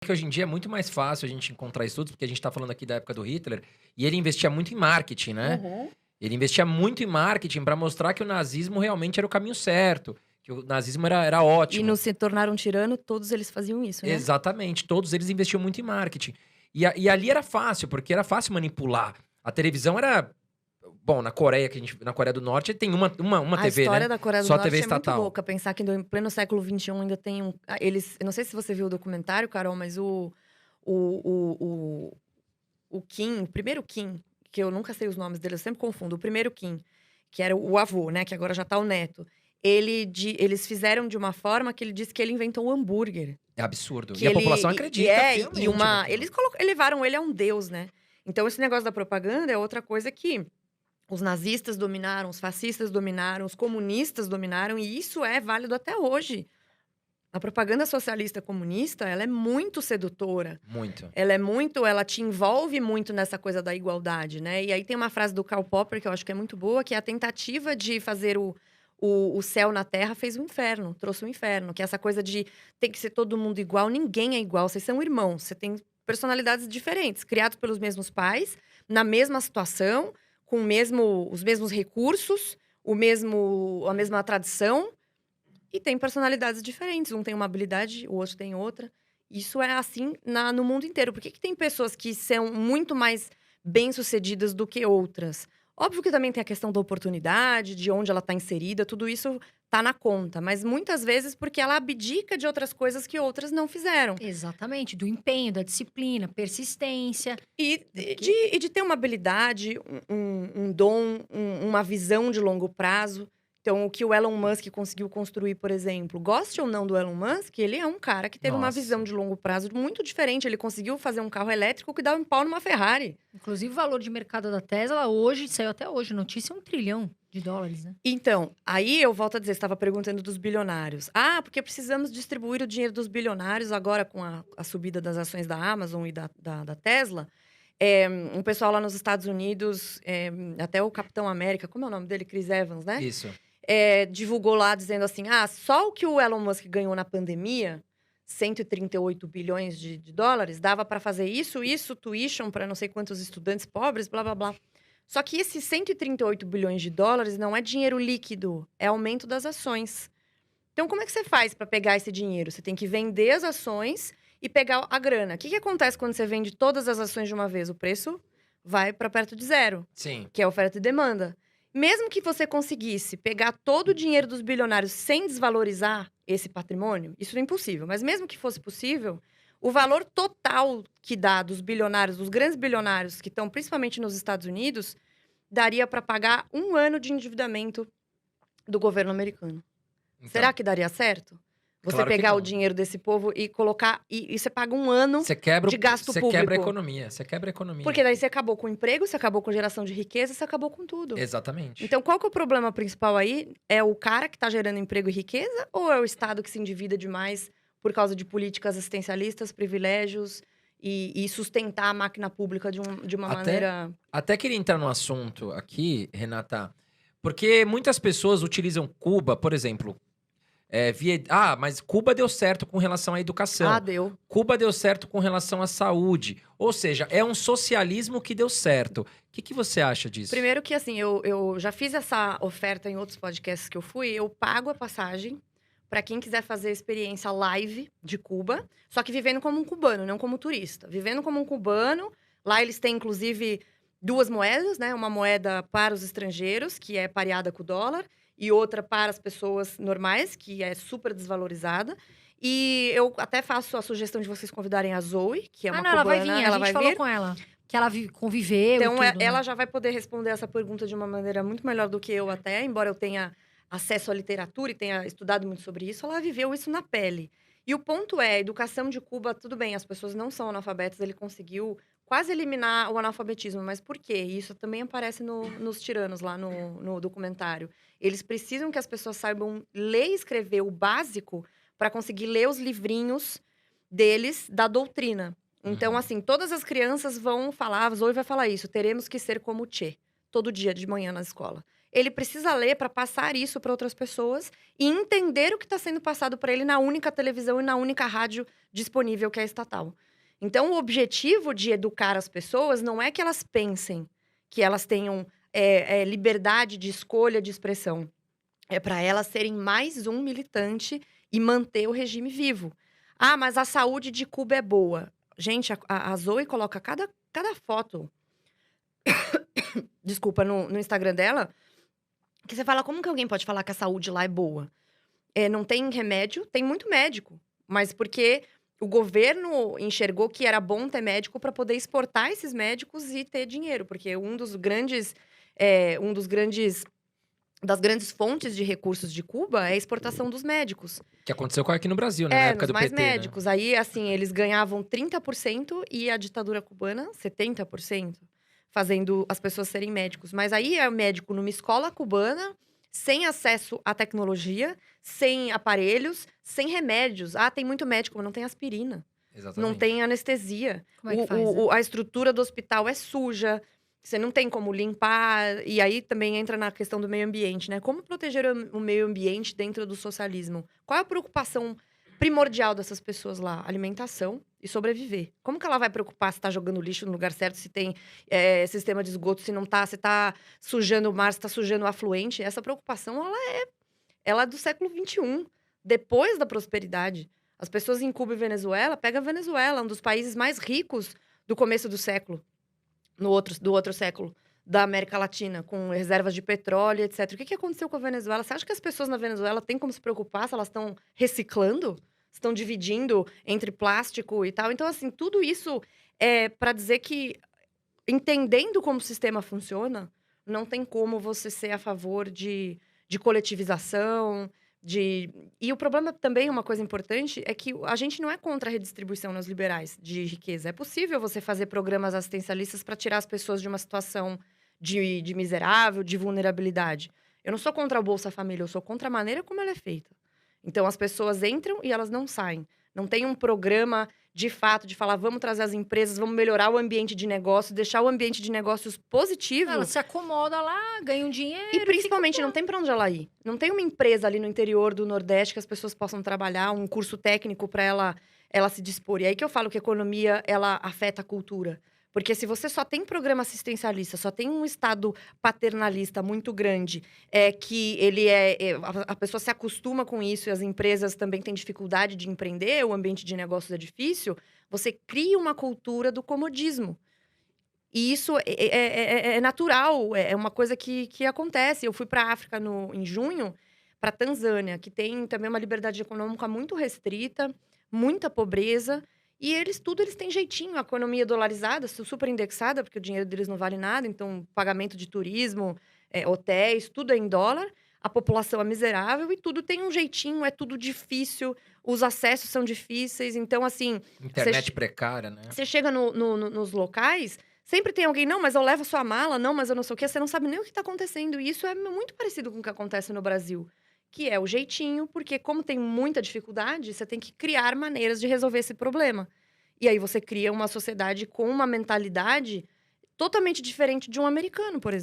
que hoje em dia é muito mais fácil a gente encontrar estudos, porque a gente tá falando aqui da época do Hitler, e ele investia muito em marketing, né? Uhum. Ele investia muito em marketing para mostrar que o nazismo realmente era o caminho certo, que o nazismo era E ótimo. no Se Tornar um Tirano, todos eles faziam isso, né? Exatamente, todos eles investiam muito em marketing. E ali era fácil, porque era fácil manipular. A televisão era. Bom, na Coreia, na Coreia do Norte, tem uma A TV, história né? da Coreia do Só TV Norte é muito estatal. louca. Pensar que em pleno século XXI ainda tem um. Eles, eu não sei se você viu o documentário, Carol, mas o, o, o Kim, o primeiro Kim, que eu nunca sei os nomes dele, eu sempre confundo. O primeiro Kim, que era o avô, né? Que agora já tá o neto. Eles fizeram de uma forma que ele disse que ele inventou o hambúrguer. É absurdo. Que E a população ele. acredita fielmente naquilo. Eles elevaram ele a um deus, né? Então, esse negócio da propaganda é outra coisa que os nazistas dominaram, os fascistas dominaram, os comunistas dominaram, e isso é válido até hoje. A propaganda socialista comunista, ela é muito sedutora. Muito. Ela te envolve muito nessa coisa da igualdade, né? E aí tem uma frase do Karl Popper que eu acho que é muito boa, que é a tentativa de fazer o céu na terra fez o inferno, trouxe o inferno. Que é essa coisa de tem que ser todo mundo igual, ninguém é igual, vocês são irmãos, você tem personalidades diferentes, criados pelos mesmos pais, na mesma situação, com os mesmos recursos, a mesma tradição, e tem personalidades diferentes. Um tem uma habilidade, o outro tem outra. Isso é assim no mundo inteiro. Por que tem pessoas que são muito mais bem-sucedidas do que outras? Óbvio que também tem a questão da oportunidade, de onde ela está inserida, tudo isso tá na conta. Mas muitas vezes porque ela abdica de outras coisas que outras não fizeram. Exatamente, do empenho, da disciplina, persistência. E de ter uma habilidade, um dom, uma visão de longo prazo. Então, o que o Elon Musk conseguiu construir, por exemplo, goste ou não do Elon Musk, ele é um cara que teve uma Nossa. visão de longo prazo muito diferente. Ele conseguiu fazer um carro elétrico que dá um pau numa Ferrari. Inclusive, o valor de mercado da Tesla hoje, saiu até hoje, notícia, $1 trilhão, né? Então, aí eu volto a dizer, você estava perguntando dos bilionários. Ah, porque precisamos distribuir o dinheiro dos bilionários agora com a subida das ações da Amazon e da Tesla. Um pessoal lá nos Estados Unidos, até o Capitão América, como é o nome dele? Chris Evans, né? Isso. Divulgou lá dizendo assim: só o que o Elon Musk ganhou na pandemia, 138 bilhões de dólares, dava para fazer isso, tuition para não sei quantos estudantes pobres, blá blá blá. Só que esses 138 bilhões de dólares não é dinheiro líquido, é aumento das ações. Então, como é que você faz para pegar esse dinheiro? Você tem que vender as ações e pegar a grana. O que acontece quando você vende todas as ações de uma vez? O preço vai para perto de zero, Sim. que é oferta e demanda. Mesmo que você conseguisse pegar todo o dinheiro dos bilionários sem desvalorizar esse patrimônio, isso é impossível. Mas mesmo que fosse possível, o valor total que dá dos bilionários, dos grandes bilionários que estão principalmente nos Estados Unidos, daria para pagar 1 ano de endividamento do governo americano. Então, Será que daria certo? Você Claro que pegar não. o dinheiro desse povo e colocar. E você paga 1 ano Você quebra, de gasto você público. quebra a economia. Você quebra a economia. Porque daí você acabou com o emprego, você acabou com geração de riqueza, você acabou com tudo. Exatamente. Então, qual que é o problema principal aí? É o cara que tá gerando emprego e riqueza? Ou é o Estado que se endivida demais por causa de políticas assistencialistas, privilégios e sustentar a máquina pública de uma maneira... Até queria entrar no assunto aqui, Renata, porque muitas pessoas utilizam Cuba, por exemplo. Mas Cuba deu certo com relação à educação. Deu. Cuba deu certo com relação à saúde. Ou seja, é um socialismo que deu certo. O que você acha disso? Primeiro que, assim, eu já fiz essa oferta em outros podcasts que eu fui. Eu pago a passagem para quem quiser fazer a experiência live de Cuba. Só que vivendo como um cubano, não como turista. Vivendo como um cubano. Lá eles têm, inclusive, 2 moedas, né? Uma moeda para os estrangeiros, que é pareada com o dólar. E outra para as pessoas normais, que é super desvalorizada. E eu até faço a sugestão de vocês convidarem a Zoe, que é uma cubana. Ela vai vir, a gente falou vir. com ela. Que ela conviveu Então, e tudo, ela né? já vai poder responder essa pergunta de uma maneira muito melhor do que eu até. Embora eu tenha acesso à literatura e tenha estudado muito sobre isso, ela viveu isso na pele. E o ponto é, a educação de Cuba, tudo bem, as pessoas não são analfabetas, ele conseguiu quase eliminar o analfabetismo. Mas por quê? Isso também aparece nos Tiranos, lá no documentário. Eles precisam que as pessoas saibam ler e escrever o básico para conseguir ler os livrinhos deles da doutrina. Então, assim, todas as crianças vão falar, a Zoe vai falar isso, teremos que ser como Che, todo dia de manhã na escola. ele precisa ler para passar isso para outras pessoas e entender o que está sendo passado para ele na única televisão e na única rádio disponível, que é a estatal. Então, o objetivo de educar as pessoas não é que elas pensem, que elas tenham liberdade de escolha, de expressão. É para elas serem mais um militante e manter o regime vivo. Ah, mas a saúde de Cuba é boa. Gente, a Zoe coloca cada foto, desculpa, no Instagram dela, que você fala, como que alguém pode falar que a saúde lá é boa? Não tem remédio, tem muito médico. Mas porque o governo enxergou que era bom ter médico para poder exportar esses médicos e ter dinheiro. Porque das grandes fontes de recursos de Cuba é a exportação dos médicos. Que aconteceu aqui no Brasil, né? Na época do mais PT, médicos. né? Aí, assim, eles ganhavam 30% e a ditadura cubana, 70%, fazendo as pessoas serem médicos. Mas aí é médico numa escola cubana, sem acesso à tecnologia, sem aparelhos, sem remédios. Ah, tem muito médico, mas não tem aspirina. Exatamente. Não tem anestesia. Como é que faz, né? A estrutura do hospital é suja. Você não tem como limpar. E aí também entra na questão do meio ambiente, né? Como proteger o meio ambiente dentro do socialismo? Qual é a preocupação primordial dessas pessoas lá? Alimentação e sobreviver. Como que ela vai preocupar se tá jogando lixo no lugar certo, se tem sistema de esgoto, se não tá, se tá sujando o mar, se tá sujando o afluente? Essa preocupação, ela é do século XXI, depois da prosperidade. As pessoas em Cuba e Venezuela, pega a Venezuela, um dos países mais ricos do começo do século. Do outro século, da América Latina, com reservas de petróleo, etc. O que aconteceu com a Venezuela? Você acha que as pessoas na Venezuela têm como se preocupar se elas estão reciclando? Estão dividindo entre plástico e tal? Então, assim, tudo isso é para dizer que, entendendo como o sistema funciona, não tem como você ser a favor de coletivização, E o problema também, uma coisa importante, é que a gente não é contra a redistribuição nos liberais de riqueza. É possível você fazer programas assistencialistas para tirar as pessoas de uma situação de miserável, de vulnerabilidade. Eu não sou contra o Bolsa Família, eu sou contra a maneira como ela é feita. Então, as pessoas entram e elas não saem. Não tem um programa, de fato, de falar, vamos trazer as empresas, vamos melhorar o ambiente de negócio, deixar o ambiente de negócios positivo. Ela se acomoda lá, ganha um dinheiro. E principalmente, não tem pra onde ela ir. Não tem uma empresa ali no interior do Nordeste que as pessoas possam trabalhar, um curso técnico para ela se dispor. E aí que eu falo que a economia, ela afeta a cultura. Porque se você só tem programa assistencialista, só tem um Estado paternalista muito grande, que ele a pessoa se acostuma com isso e as empresas também têm dificuldade de empreender, o ambiente de negócios é difícil, você cria uma cultura do comodismo. E isso é natural, é uma coisa que acontece. Eu fui para a África em junho, para Tanzânia, que tem também uma liberdade econômica muito restrita, muita pobreza. E eles têm jeitinho, a economia dolarizada, super indexada, porque o dinheiro deles não vale nada. Então, pagamento de turismo, hotéis, tudo é em dólar. A população é miserável e tudo tem um jeitinho, é tudo difícil. Os acessos são difíceis. Então, assim... Internet precária, né? Você chega nos locais... Sempre tem alguém, não, mas eu levo sua mala, não, mas eu não sei o quê. Você não sabe nem o que está acontecendo. E isso é muito parecido com o que acontece no Brasil. Que é o jeitinho, porque como tem muita dificuldade, você tem que criar maneiras de resolver esse problema. E aí você cria uma sociedade com uma mentalidade totalmente diferente de um americano, por exemplo.